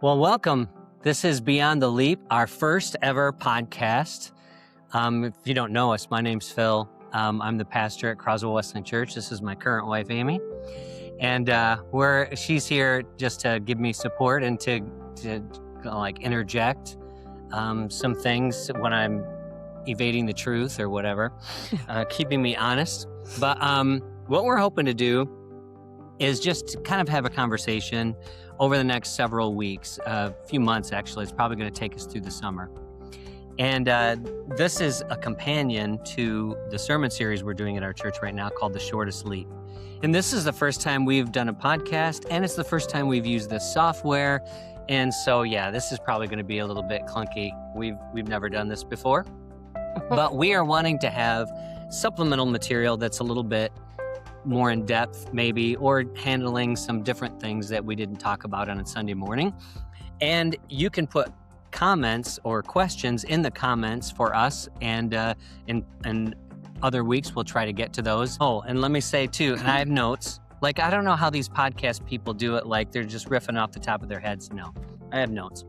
Well, welcome. This is Beyond the Leap, our first ever podcast. If you don't know us, my name's Phil. I'm the pastor at Croswell Wesleyan Church. This is my current wife, Amy. And she's here just to give me support and to interject some things when I'm evading the truth or whatever, keeping me honest. But what we're hoping to do is just kind of have a conversation over the next several weeks, a few months actually. It's probably going to take us through the summer. And this is a companion to the sermon series we're doing at our church right now called The Shortest Leap. And this is the first time we've done a podcast, and it's the first time we've used this software. And so, yeah, this is probably going to be a little bit clunky. We've never done this before, but we are wanting to have supplemental material that's a little bit more in depth maybe, or handling some different things that we didn't talk about on a Sunday morning. And you can put comments or questions in the comments for us, and in other weeks we'll try to get to those. Oh, and let me say too, and I have notes. Like, I don't know how these podcast people do it, like they're just riffing off the top of their heads. No, I have notes.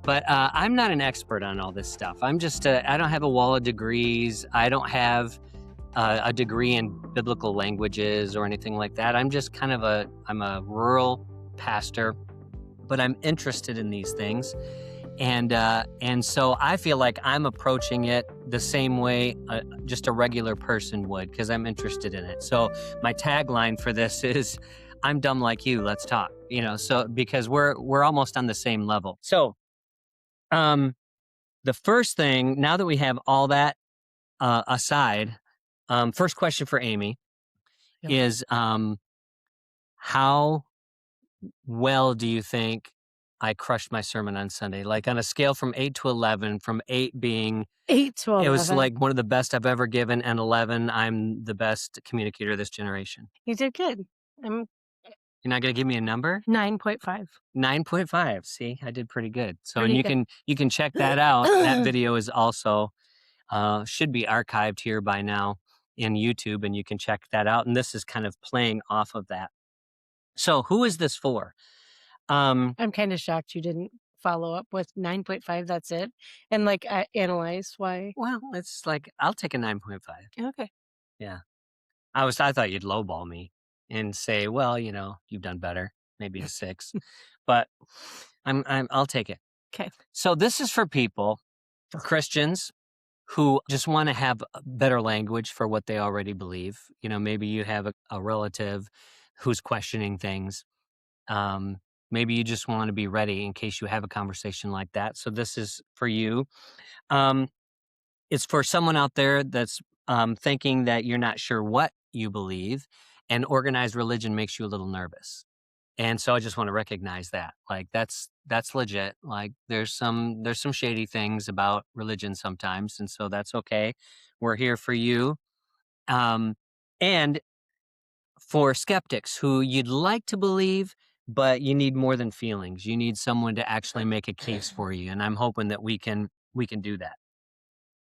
But I'm not an expert on all this stuff. I'm just, I don't have a wall of degrees. I don't have a degree in biblical languages or anything like that. I'm just kind of I'm a rural pastor, but I'm interested in these things. And so I feel like I'm approaching it the same way just a regular person would, because I'm interested in it. So my tagline for this is, I'm dumb like you, let's talk, so because we're almost on the same level. So the first thing, now that we have all that aside, first question for Amy is, how well do you think I crushed my sermon on Sunday? Like on a scale from 8 to 11, from 8 being 8 to 11. It was like one of the best I've ever given, and 11, I'm the best communicator of this generation. You did good. You're not going to give me a number? 9.5. 9.5. See, I did pretty good. So Pretty and good. you can check that out. That video is also should be archived here by now in YouTube, and you can check that out. And this is kind of playing off of that. So who is this for? I'm kind of shocked you didn't follow up with 9.5. That's it. And analyze why. Well, it's like, I'll take a 9.5. Okay. Yeah. I thought you'd lowball me and say, well, you've done better, maybe a 6, but I'll take it. Okay. So this is for people, for Christians who just want to have better language for what they already believe. Maybe you have a relative who's questioning things. Maybe you just want to be ready in case you have a conversation like that. So this is for you. It's for someone out there that's thinking that you're not sure what you believe, and organized religion makes you a little nervous. And so I just want to recognize that, like, that's legit. Like, there's some shady things about religion sometimes, and so that's okay. We're here for you. And for skeptics who you'd like to believe, but you need more than feelings. You need someone to actually make a case for you, and I'm hoping that we can do that.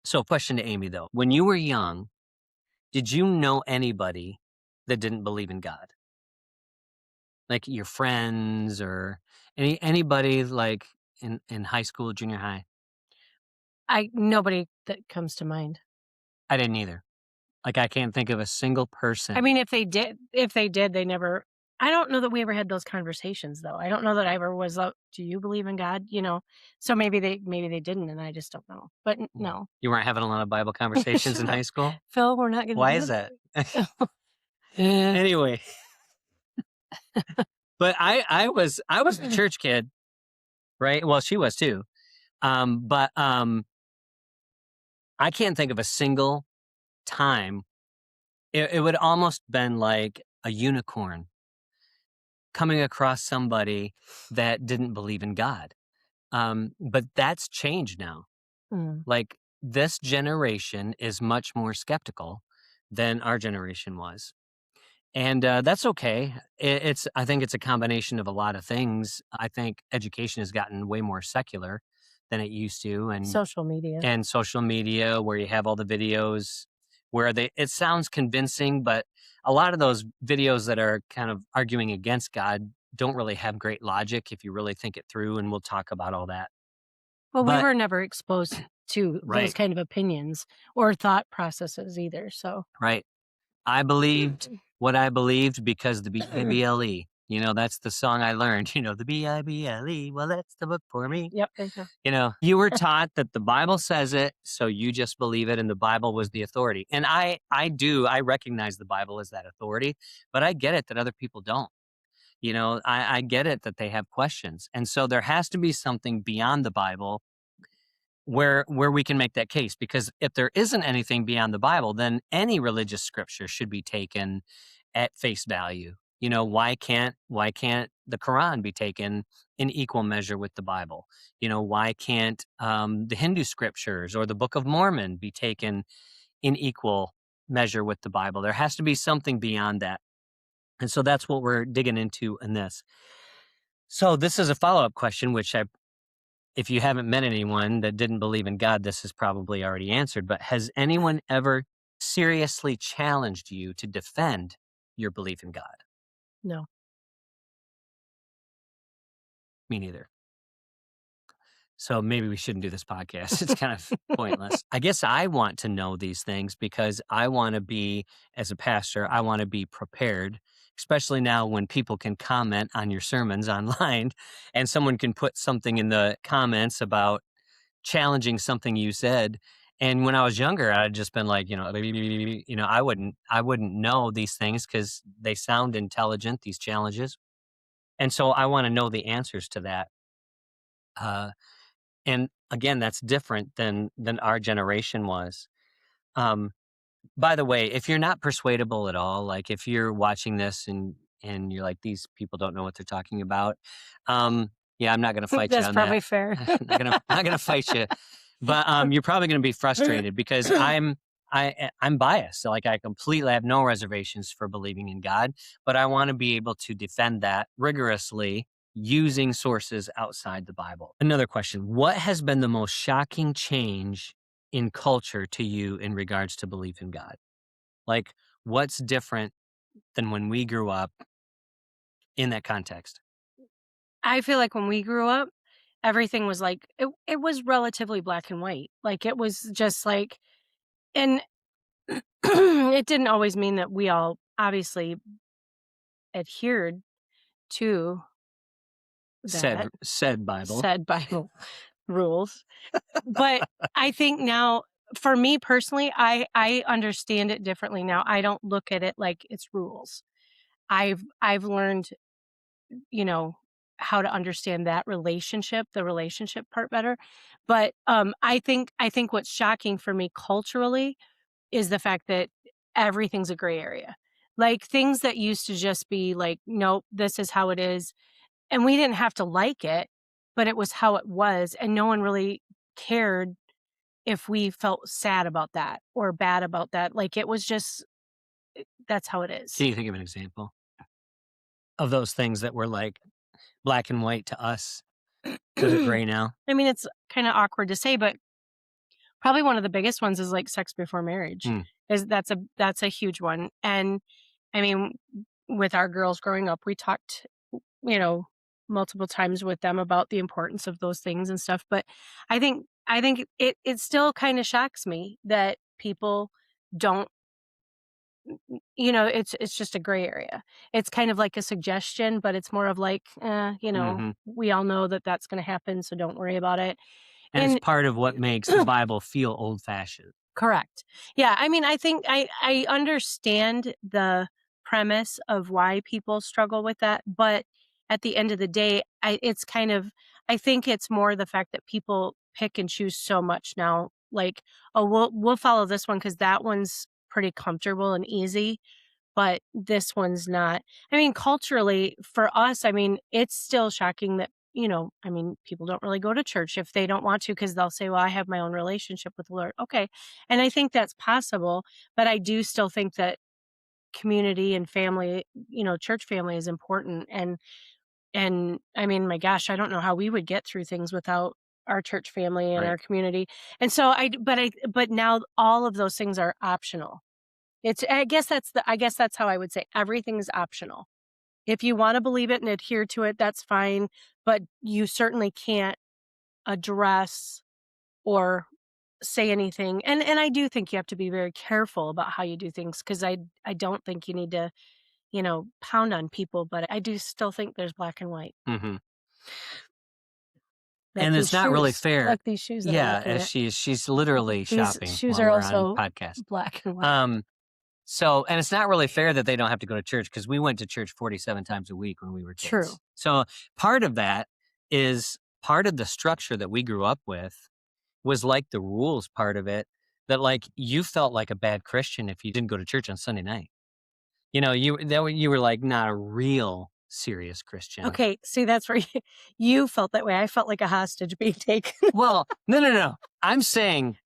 So, question to Amy though: when you were young, did you know anybody that didn't believe in God? Like your friends or anybody like in high school, junior high? Nobody that comes to mind. I didn't either. Like, I can't think of a single person. I mean, if they did, they never. I don't know that we ever had those conversations, though. I don't know that I ever was like, do you believe in God? So maybe they didn't, and I just don't know. But no. You weren't having a lot of Bible conversations in high school? Phil, we're not going to. Why is that? Anyway. But I was a church kid, right? Well, she was too. But I can't think of a single time. It would almost been like a unicorn coming across somebody that didn't believe in God. But that's changed now. Like, this generation is much more skeptical than our generation was. And that's okay. I think it's a combination of a lot of things. I think education has gotten way more secular than it used to. And social media, where you have all the videos where it sounds convincing, but a lot of those videos that are kind of arguing against God don't really have great logic if you really think it through, and we'll talk about all that. Well, we But were never exposed to those right, kind of opinions or thought processes either, so right. I believed what I believed because the Bible. That's the song I learned. The Bible. Well, that's the book for me. Yep, there you go. You were taught that the Bible says it, so you just believe it, and the Bible was the authority. And I recognize the Bible as that authority, but I get it that other people don't. I get it that they have questions, and so there has to be something beyond the Bible where we can make that case. Because if there isn't anything beyond the Bible, then any religious scripture should be taken at face value. Why can't the Quran be taken in equal measure with the Bible? Why can't the Hindu scriptures or the Book of Mormon be taken in equal measure with the Bible? There has to be something beyond that. And so that's what we're digging into in this. So this is a follow-up question, which if you haven't met anyone that didn't believe in God, this is probably already answered. But has anyone ever seriously challenged you to defend your belief in God? No. Me neither. So maybe we shouldn't do this podcast. It's kind of pointless. I guess I want to know these things because I want to be, as a pastor, I want to be prepared, especially now when people can comment on your sermons online and someone can put something in the comments about challenging something you said. And when I was younger, I'd just been like, I wouldn't know these things because they sound intelligent, these challenges. And so I want to know the answers to that. And again, that's different than our generation was. Um, by the way, if you're not persuadable at all, like if you're watching this and you're like, these people don't know what they're talking about, yeah, I'm not going to fight you That's on that. probably fair. not gonna fight you, but you're probably going to be frustrated because I'm biased. Like I completely have no reservations for believing in God, but I want to be able to defend that rigorously using sources outside the Bible. Another question: what has been the most shocking change in culture to you in regards to belief in God? Like, what's different than when we grew up in that context? I feel like when we grew up, everything was like it was relatively black and white. Like it was just like and it didn't always mean that we all obviously adhered to Said that said Bible. said Bible rules. But I think now for me personally, I understand it differently now. I don't look at it like it's rules. I've learned, you know, how to understand that relationship, the relationship part better. But I think what's shocking for me culturally is the fact that everything's a gray area. Like things that used to just be like, nope, this is how it is. And we didn't have to like it, but it was how it was. And no one really cared if we felt sad about that or bad about that. Like it was just, that's how it is. Can you think of an example of those things that were like black and white to us that are gray now? I mean, it's kind of awkward to say, but probably one of the biggest ones is like sex before marriage. Hmm. Is that's a huge one. And I mean, with our girls growing up, we talked, you know, multiple times with them about the importance of those things and stuff. But I think it still kind of shocks me that people don't, it's just a gray area. It's kind of like a suggestion, but it's more of like, Hmm. we all know that that's going to happen, so don't worry about it. And it's And part of what makes the Bible feel old fashioned. correct. Yeah, I mean, I think I understand the premise of why people struggle with that, but at the end of the day, I think it's more the fact that people pick and choose so much now. Like, oh, we'll follow this one because that one's pretty comfortable and easy, but this one's not. I mean, culturally, for us, I mean, it's still shocking that, I mean, people don't really go to church if they don't want to because they'll say, well, I have my own relationship with the Lord. Okay. And I think that's possible, but I do still think that community and family, church family is important. And I mean, my gosh, I don't know how we would get through things without our church family and Right. our community. And so but now all of those things are optional. I guess that's how I would say everything's optional. If you wanna believe it and adhere to it, that's fine, but you certainly can't address or say anything. And I do think you have to be very careful about how you do things, because I don't think you need to, pound on people, but I do still think there's black and white. Hmm. Like And these it's not really shoes, fair. like these shoes that I'm Yeah, looking as at. she's literally These shopping shoes while are we're on also podcast. black and white. So, and it's not really fair that they don't have to go to church, because we went to church 47 times a week when we were kids. True. So part of that is part of the structure that we grew up with was like the rules part of it, that like you felt like a bad Christian if you didn't go to church on Sunday night. You were like not a real serious Christian. Okay, see, that's where you felt that way. I felt like a hostage being taken. Well, no. I'm saying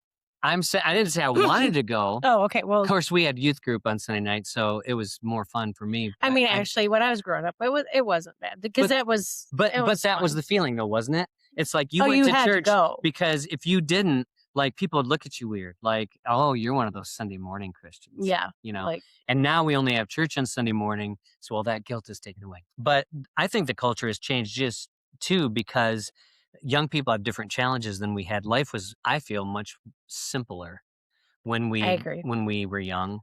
I didn't say I wanted to go. Oh, okay, well, Of course, we had youth group on Sunday night, so it was more fun for me. I But mean, actually, when I was growing up, it wasn't bad, because But- it was But that was fun. the feeling, though, wasn't it? It's like you Oh, went you to had to church go. because if you didn't, like people would look at you weird, like, oh, you're one of those Sunday morning Christians. Yeah, Like, and now we only have church on Sunday morning, so all that guilt is taken away. But I think the culture has changed just too, because young people have different challenges than we had. Life was, I feel, much simpler when I agree. we were young.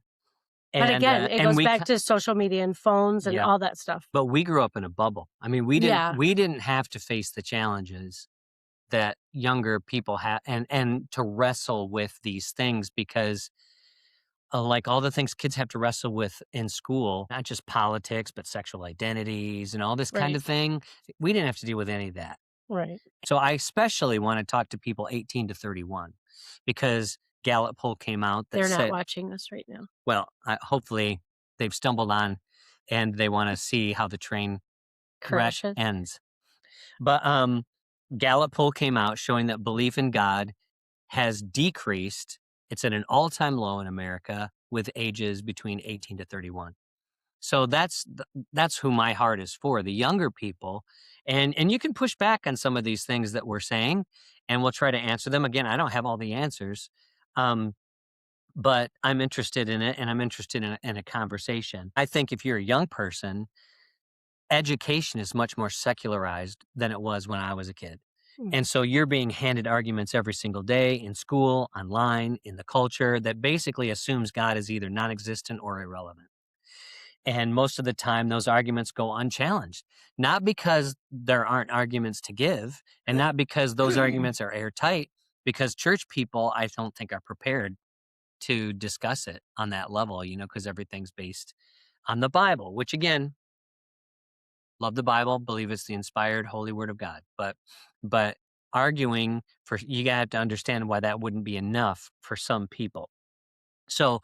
But again, it goes back to social media and phones and all that stuff. But we grew up in a bubble. I mean, we didn't have to face the challenges that younger people have, and to wrestle with these things, because like all the things kids have to wrestle with in school, not just politics, but sexual identities and all this kind of thing. We didn't have to deal with any of that. Right. So I especially want to talk to people 18 to 31, because Gallup poll came out that They're said, not watching us right now. well, hopefully they've stumbled on and they want to see how the train wreck Crashes. ends. But Gallup poll came out showing that belief in God has decreased. It's at an all-time low in America with ages between 18 to 31. So that's who my heart is for, the younger people. And you can push back on some of these things that we're saying, and we'll try to answer them. Again, I don't have all the answers, but I'm interested in it, and I'm interested in a conversation. I think if you're a young person, education is much more secularized than it was when I was a kid. And so you're being handed arguments every single day in school, online, in the culture, that basically assumes God is either non-existent or irrelevant. And most of the time, those arguments go unchallenged, not because there aren't arguments to give, and not because those arguments are airtight, because church people, I don't think, are prepared to discuss it on that level, because everything's based on the Bible, which again, love the Bible, believe it's the inspired holy word of God. But arguing you have to understand why that wouldn't be enough for some people. So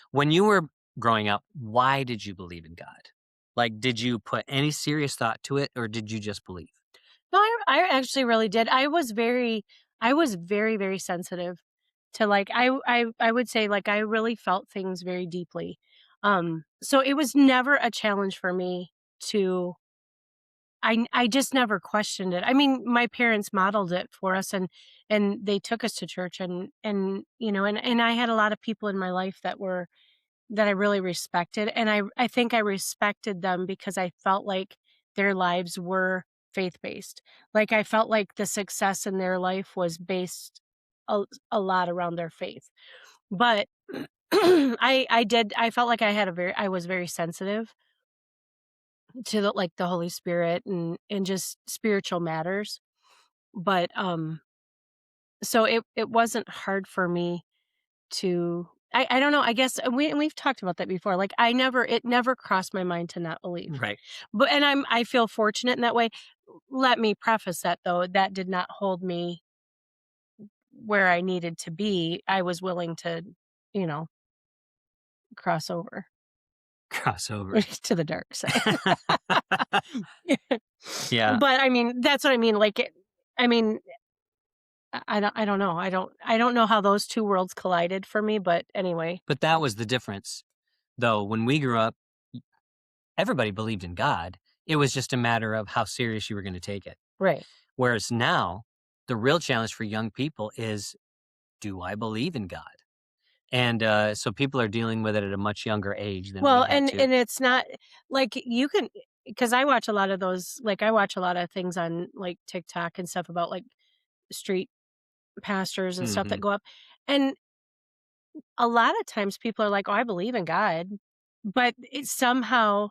when you were growing up, why did you believe in God? Like, did you put any serious thought to it, or did you just believe? No, I actually really did. I was very, very sensitive to, like, I would say, like, I really felt things very deeply. So it was never a challenge for me to. I just never questioned it. I mean, my parents modeled it for us, and they took us to church, and I had a lot of people in my life that I really respected, and I think I respected them because I felt like their lives were faith-based. Like, I felt like the success in their life was based a lot around their faith. But I felt like I was very sensitive to the Holy Spirit and just spiritual matters. But so it wasn't hard for me to. I don't know, I guess we've talked about that before. Like, it never crossed my mind to not believe. Right. But I feel fortunate in that way. Let me preface that, though, that did not hold me where I needed to be. I was willing to, you know, cross over to the dark side. Yeah. But I mean, that's what I mean. Like, I mean, I don't know. I don't know how those two worlds collided for me, but anyway. But that was the difference, though. When we grew up, everybody believed in God. It was just a matter of how serious you were going to take it. Right. Whereas now, the real challenge for young people is, do I believe in God? And so people are dealing with it at a much younger age than we had to. And it's not like because I watch a lot of those, like, I watch a lot of things on, like, TikTok and stuff about, like, street pastors and stuff that Mhm. go up, and a lot of times people are like, "Oh, I believe in God," but it's somehow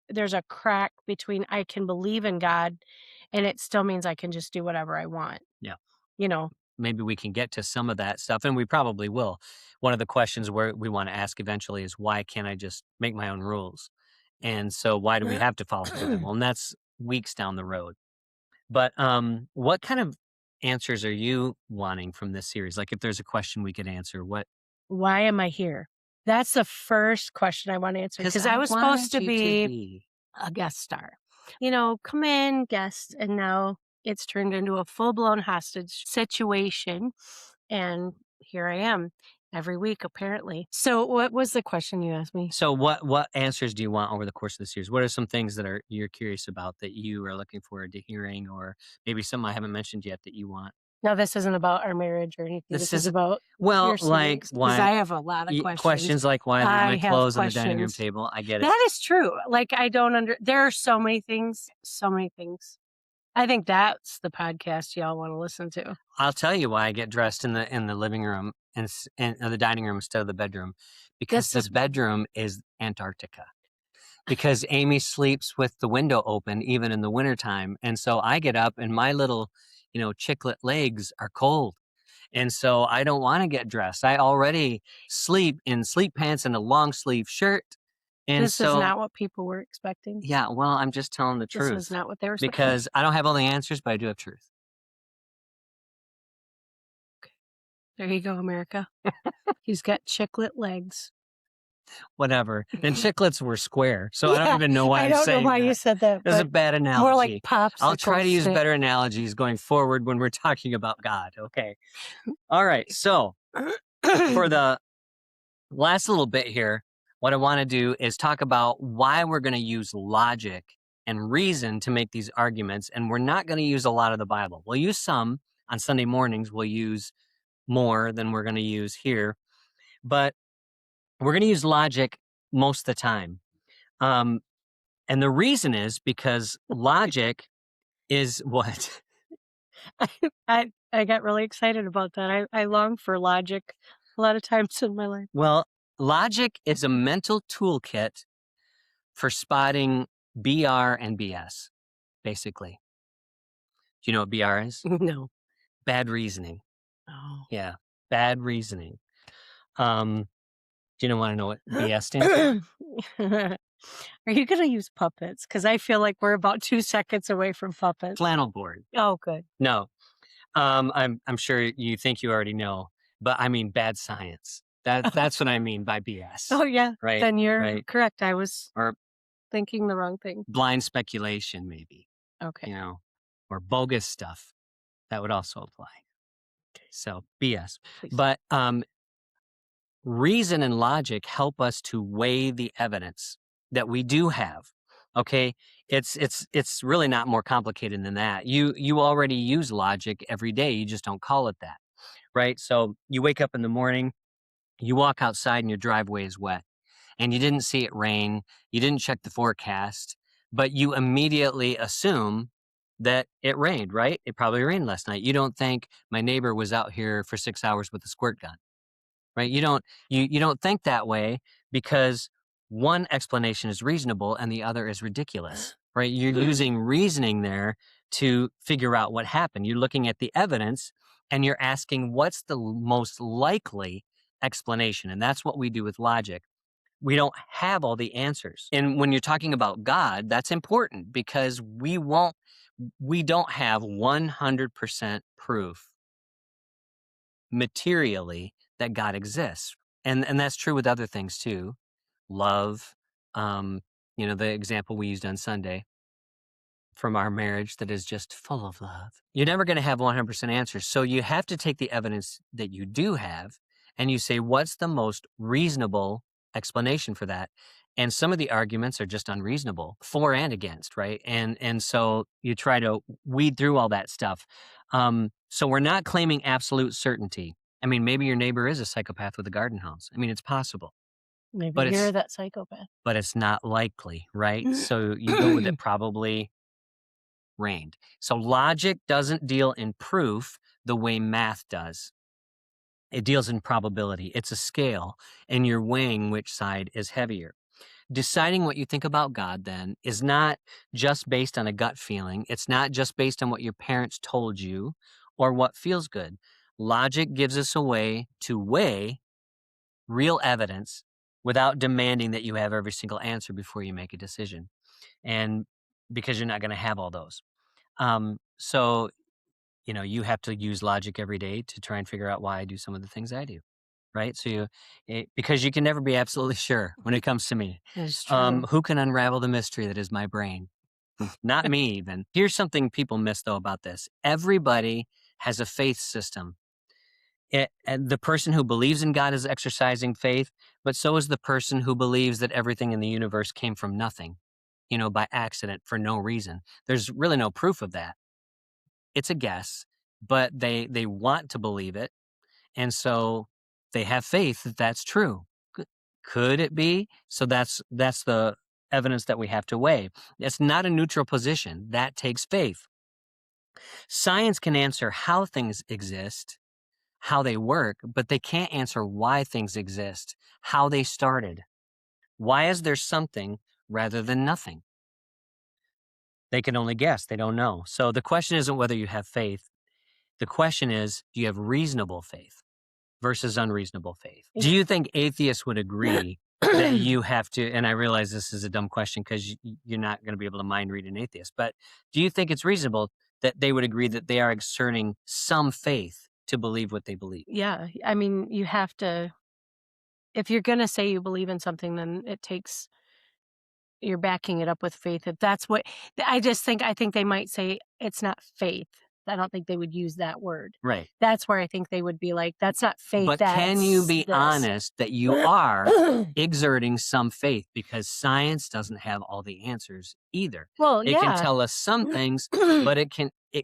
there's a crack between I can believe in God, and it still means I can just do whatever I want, Yeah. you know? Maybe we can get to some of that stuff, and we probably will. One of the questions where we want to ask eventually is, why can't I just make my own rules? And so why do we have to follow the Bible? And that's weeks down the road. But what kind of answers are you wanting from this series? Like, if there's a question we could answer, what? Why am I here? That's the first question I want to answer Because because I I was supposed wanted to you to be be. a guest star. Come in, guest, and now it's turned into a full-blown hostage situation, and here I am every week apparently. So what was the question you asked me? So what answers do you want over the course of the series? What are some things that you're curious about that you are looking forward to hearing, or maybe some I haven't mentioned yet that you want? Now this isn't about our marriage or anything. This This is is about well, your like series because why I have a lot of questions. questions like why I leave I my have clothes on the dining room questions. table. I get it. That is true. Like I don't there are so many things, so many things. I think that's the podcast y'all want to listen to. I'll tell you why I get dressed in the living room and the dining room instead of the bedroom, because This the is bedroom is Antarctica. Because Amy sleeps with the window open even in the wintertime, and so I get up and my little, chicklet legs are cold. And so I don't want to get dressed. I already sleep in sleep pants and a long sleeve shirt. And this is so, not what people were expecting. yeah, well, I'm just telling the This was truth not what they were expecting. because I don't have all the answers, but I do have truth. There you go, America. He's got chicklet legs. Whatever. And chiclets were square. So I don't even know why I I'm don't know saying why you that. said that, It's a but bad more like analogy. popsicle I'll try to use stick. better analogies going forward when we're talking about God. Okay. All right. So for the last little bit here, what I want to do is talk about why we're going to use logic and reason to make these arguments. And we're not going to use a lot of the Bible. We'll use some on Sunday mornings. We'll use more than we're going to use here. But we're going to use logic most of the time. Um, and the reason is because logic is what? I got really excited about that. I long for logic a lot of times in my life. Well, logic is a mental toolkit for spotting BR and BS, basically. Do you know what BR is? No. Bad reasoning. Oh. Yeah, bad reasoning. Do you want to know what BS stands for? Are you gonna use puppets? Because I feel like we're about 2 seconds away from puppets. Flannel board. Oh, good. No, I'm sure you think you already know, but I mean bad science. That's what I mean by BS. Oh, yeah. Right. Then you're Right. correct. I was Or thinking the wrong thing. blind speculation, maybe. Okay. Or bogus stuff. That would also apply. So BS. Please. But reason and logic help us to weigh the evidence that we do have. Okay, it's really not more complicated than that. You already use logic every day. You just don't call it that, right? So you wake up in the morning, you walk outside, and your driveway is wet, and you didn't see it rain. You didn't check the forecast, but you immediately assume that it rained, right? It probably rained last night. You don't think my neighbor was out here for 6 hours with a squirt gun, right? You don't think that way because one explanation is reasonable and the other is ridiculous, right? You're using reasoning there to figure out what happened. You're looking at the evidence and you're asking what's the most likely explanation. And that's what we do with logic. We don't have all the answers. And when you're talking about God, that's important because we don't have 100% proof materially that God exists. And that's true with other things too. Love, the example we used on Sunday from our marriage that is just full of love. You're never going to have 100% answers. So you have to take the evidence that you do have and you say, what's the most reasonable explanation for that? And some of the arguments are just unreasonable, for and against, right? And so you try to weed through all that stuff. So we're not claiming absolute certainty. I mean, maybe your neighbor is a psychopath with a garden hose. I mean, it's possible. Maybe but you're it's that psychopath. but it's not likely, right? So you go with it probably rained. So logic doesn't deal in proof the way math does. It deals in probability. It's a scale, and you're weighing which side is heavier. Deciding what you think about God then is not just based on a gut feeling. It's not just based on what your parents told you or what feels good. Logic gives us a way to weigh real evidence without demanding that you have every single answer before you make a decision. And because you're not going to have all those. So, you have to use logic every day to try and figure out why I do some of the things I do. Right. So because you can never be absolutely sure when it comes to me. That's true. Who can unravel the mystery that is my brain? Not me, even. Here's something people miss, though, about this. Everybody has a faith system. And the person who believes in God is exercising faith, but so is the person who believes that everything in the universe came from nothing, by accident for no reason. There's really no proof of that. It's a guess, but they want to believe it. And so they have faith that that's true. Could it be? So that's the evidence that we have to weigh. It's not a neutral position. That takes faith. Science can answer how things exist, how they work, but they can't answer why things exist, how they started. Why is there something rather than nothing? They can only guess. They don't know. So the question isn't whether you have faith. The question is, do you have reasonable faith versus unreasonable faith? Do you think atheists would agree that you have to, and I realize this is a dumb question because you're not going to be able to mind read an atheist, but do you think it's reasonable that they would agree that they are exerting some faith to believe what they believe? Yeah. I mean, you have to, if you're going to say you believe in something, then you're backing it up with faith. If that's what, I think they might say it's not faith. I don't think they would use that word. Right. That's where I think they would be like, that's not faith. But can you be honest that you are exerting some faith? Because science doesn't have all the answers either. Well, It can tell us some things, but it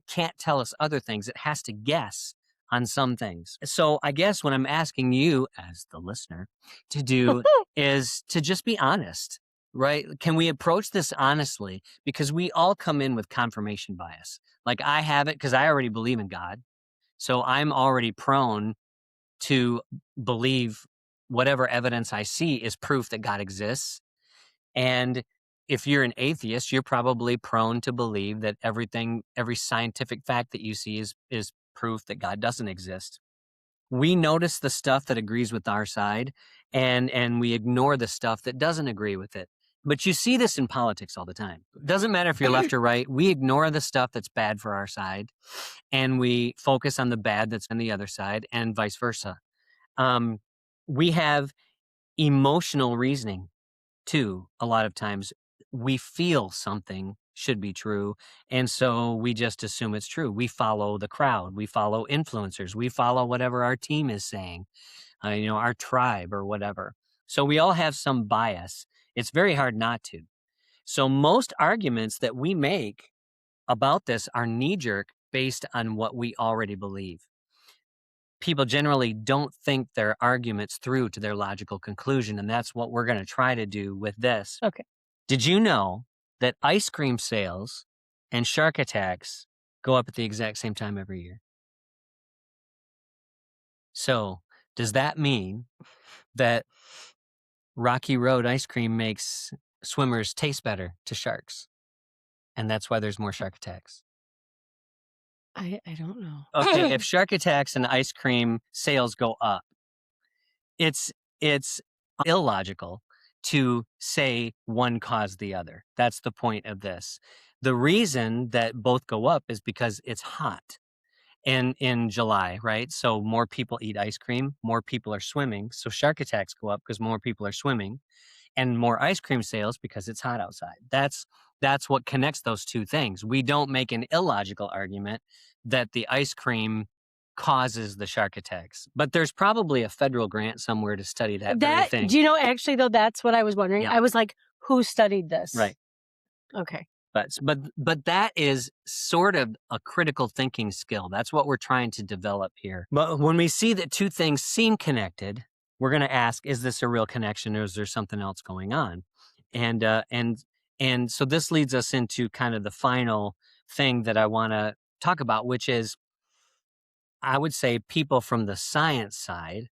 can't tell us other things. It has to guess on some things. So I guess what I'm asking you as the listener to do is to just be honest, right? Can we approach this honestly? Because we all come in with confirmation bias. Like I have it because I already believe in God. So I'm already prone to believe whatever evidence I see is proof that God exists. And if you're an atheist, you're probably prone to believe that every scientific fact that you see is proof that God doesn't exist. We notice the stuff that agrees with our side and we ignore the stuff that doesn't agree with it. But you see this in politics all the time. It doesn't matter if you're left or right. We ignore the stuff that's bad for our side and we focus on the bad that's on the other side and vice versa. We have emotional reasoning too. A lot of times we feel something should be true. And so we just assume it's true. We follow the crowd. We follow influencers. We follow whatever our team is saying, our tribe or whatever. So we all have some bias. It's very hard not to. So most arguments that we make about this are knee-jerk based on what we already believe. People generally don't think their arguments through to their logical conclusion, and that's what we're going to try to do with this. Okay. Did you know that ice cream sales and shark attacks go up at the exact same time every year? So, does that mean that Rocky Road ice cream makes swimmers taste better to sharks? And that's why there's more shark attacks. I don't know. Okay, if shark attacks and ice cream sales go up, it's illogical to say one caused the other. That's the point of this. The reason that both go up is because it's hot in July, right? So more people eat ice cream, more people are swimming. So shark attacks go up because more people are swimming, and more ice cream sales because it's hot outside. That's what connects those two things. We don't make an illogical argument that the ice cream causes the shark attacks. But there's probably a federal grant somewhere to study that very thing. Do you know, actually, though, that's what I was wondering. Yeah. I was like, who studied this? Right. Okay. But that is sort of a critical thinking skill. That's what we're trying to develop here. But when we see that two things seem connected, we're going to ask, is this a real connection or is there something else going on? And so this leads us into kind of the final thing that I want to talk about, which is, I would say people from the science side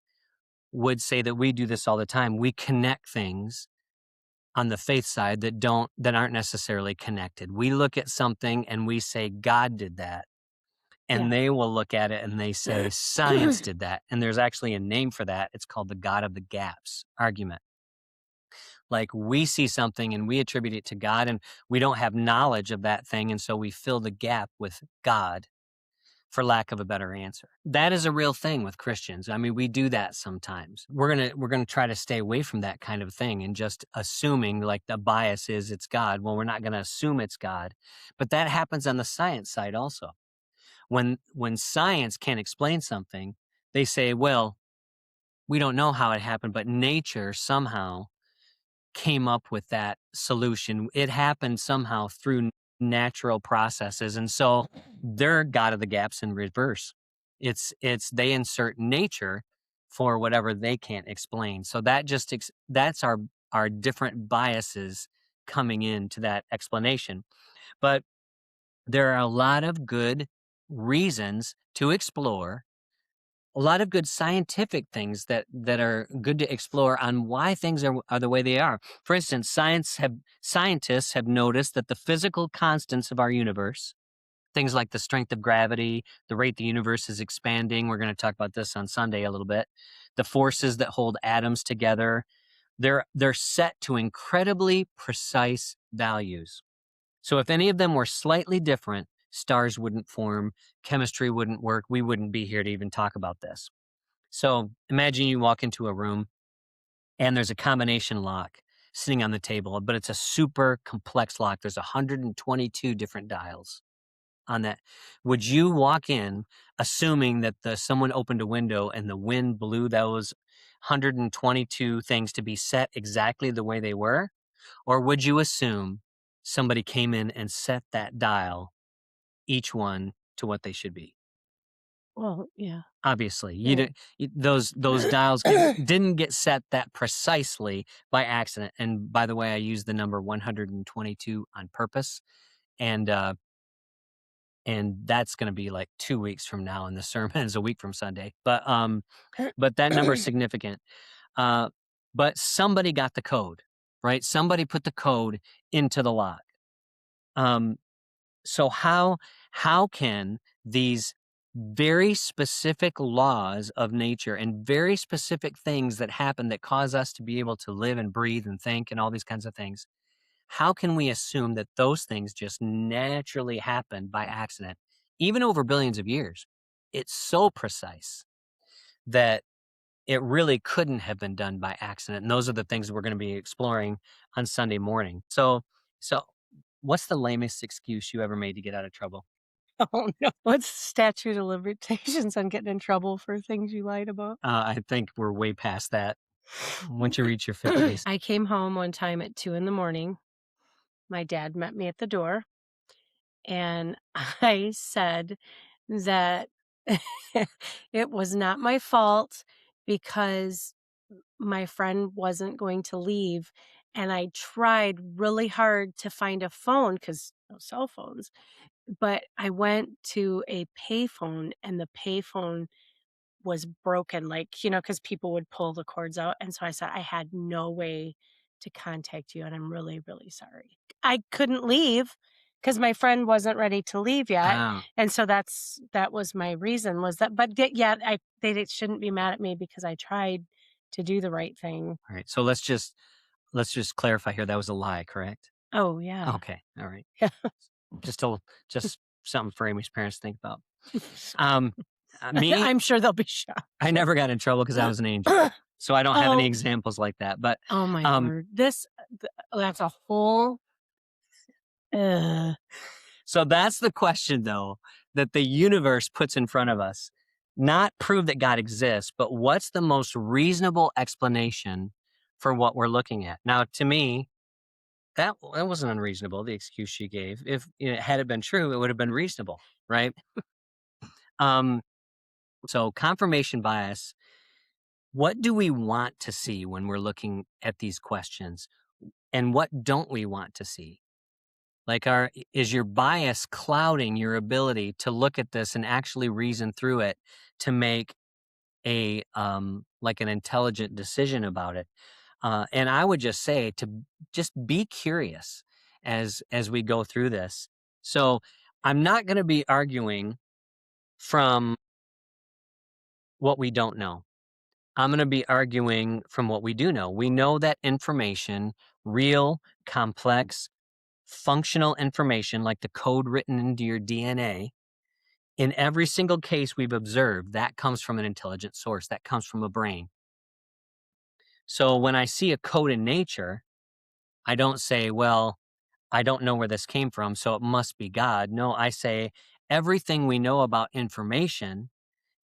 would say that we do this all the time. We connect things on the faith side that aren't necessarily connected. We look at something and we say God did that. And Yeah. they will look at it and they say science did that. And there's actually a name for that. It's called the God of the gaps argument. Like, we see something and we attribute it to God, and we don't have knowledge of that thing. And so we fill the gap with God, for lack of a better answer. That is a real thing with Christians. I mean, we do that sometimes. We're going to try to stay away from that kind of thing and just assuming, like, the bias is it's God. Well, we're not going to assume it's God. But that happens on the science side also. When science can't explain something, they say, well, we don't know how it happened, but nature somehow came up with that solution. It happened somehow through natural processes. And so they're God of the gaps in reverse. It's they insert nature for whatever they can't explain. So that's our different biases coming into that explanation. But there are a lot of good reasons to explore, a lot of good scientific things that are good to explore on why things are the way they are. For instance, scientists have noticed that the physical constants of our universe, things like the strength of gravity, the rate the universe is expanding, we're going to talk about this on Sunday a little bit, the forces that hold atoms together, they're set to incredibly precise values. So if any of them were slightly different, stars wouldn't form, chemistry wouldn't work, we wouldn't be here to even talk about this. So imagine you walk into a room and there's a combination lock sitting on the table, but it's a super complex lock. There's 122 different dials on that. Would you walk in assuming that someone opened a window and the wind blew those 122 things to be set exactly the way they were? Or would you assume somebody came in and set that dial, each one, to what they should be? Well, yeah. Obviously, Right. those dials didn't get set that precisely by accident. And by the way, I use the number 122 on purpose, and that's going to be like 2 weeks from now, and the sermon is a week from Sunday. But that number is significant. But somebody got the code, right? Somebody put the code into the lock. So how can these very specific laws of nature and very specific things that happen that cause us to be able to live and breathe and think and all these kinds of things, how can we assume that those things just naturally happen by accident, even over billions of years? It's so precise that it really couldn't have been done by accident. And those are the things that we're going to be exploring on Sunday morning. So what's the lamest excuse you ever made to get out of trouble? Oh, no. What's the statute of limitations on getting in trouble for things you lied about? I think we're way past that. Once you reach your fifth base. I came home one time at 2 in the morning. My dad met me at the door, and I said that it was not my fault because my friend wasn't going to leave, and I tried really hard to find a phone because no cell phones, but I went to a payphone, and the payphone was broken, like, because people would pull the cords out, and so I said, "I had no way to contact you, and I'm really, really sorry." I couldn't leave because my friend wasn't ready to leave yet, Oh, and so that was my reason was that but yet shouldn't be mad at me because I tried to do the right thing. all right. So let's just clarify here. That was a lie, correct? Oh, yeah. Okay. All right. Yeah. Just something for Amy's parents to think about. Um, me, I'm sure they'll be shocked. I never got in trouble because I was an angel. So I don't have any Oh. examples like that. But Oh my um, word. That's a whole uh, so that's the question, though, that the universe puts in front of us. Not prove that God exists, but what's the most reasonable explanation for what we're looking at? Now, to me, that wasn't unreasonable, the excuse she gave. If had it been true, it would have been reasonable, right? Um, so confirmation bias, what do we want to see when we're looking at these questions? And what don't we want to see? Like, is your bias clouding your ability to look at this and actually reason through it to make a like an intelligent decision about it? And I would just say to just be curious as we go through this. So I'm not going to be arguing from what we don't know. I'm going to be arguing from what we do know. We know that information, real, complex, functional information, like the code written into your DNA, in every single case we've observed, that comes from an intelligent source, that comes from a brain. So when I see a code in nature, I don't say, well, I don't know where this came from, so it must be God. No, I say everything we know about information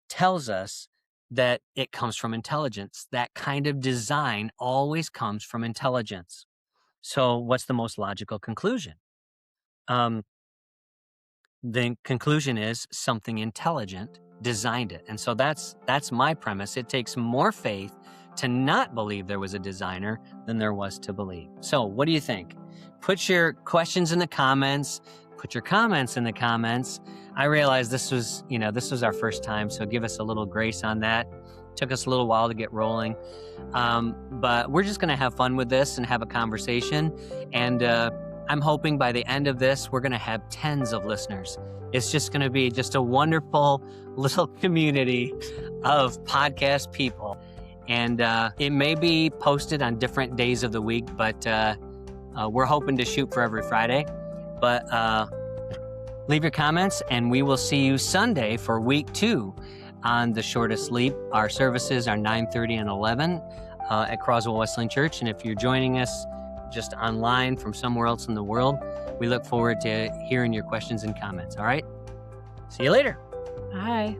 tells us that it comes from intelligence. That kind of design always comes from intelligence. So what's the most logical conclusion? The conclusion is something intelligent designed it. And so that's my premise. It takes more faith to not believe there was a designer than there was to believe. So what do you think? Put your questions in the comments. Put your comments in the comments. I realize this was our first time, so give us a little grace on that. Took us a little while to get rolling. But we're just going to have fun with this and have a conversation. And I'm hoping by the end of this, we're going to have tens of listeners. It's just going to be just a wonderful little community of podcast people. And it may be posted on different days of the week, but we're hoping to shoot for every Friday. But leave your comments, and we will see you Sunday for week 2 on The Shortest Sleep. Our services are 9:30 and 11 at Croswell Wesleyan Church. And if you're joining us just online from somewhere else in the world, we look forward to hearing your questions and comments. All right? See you later. Bye.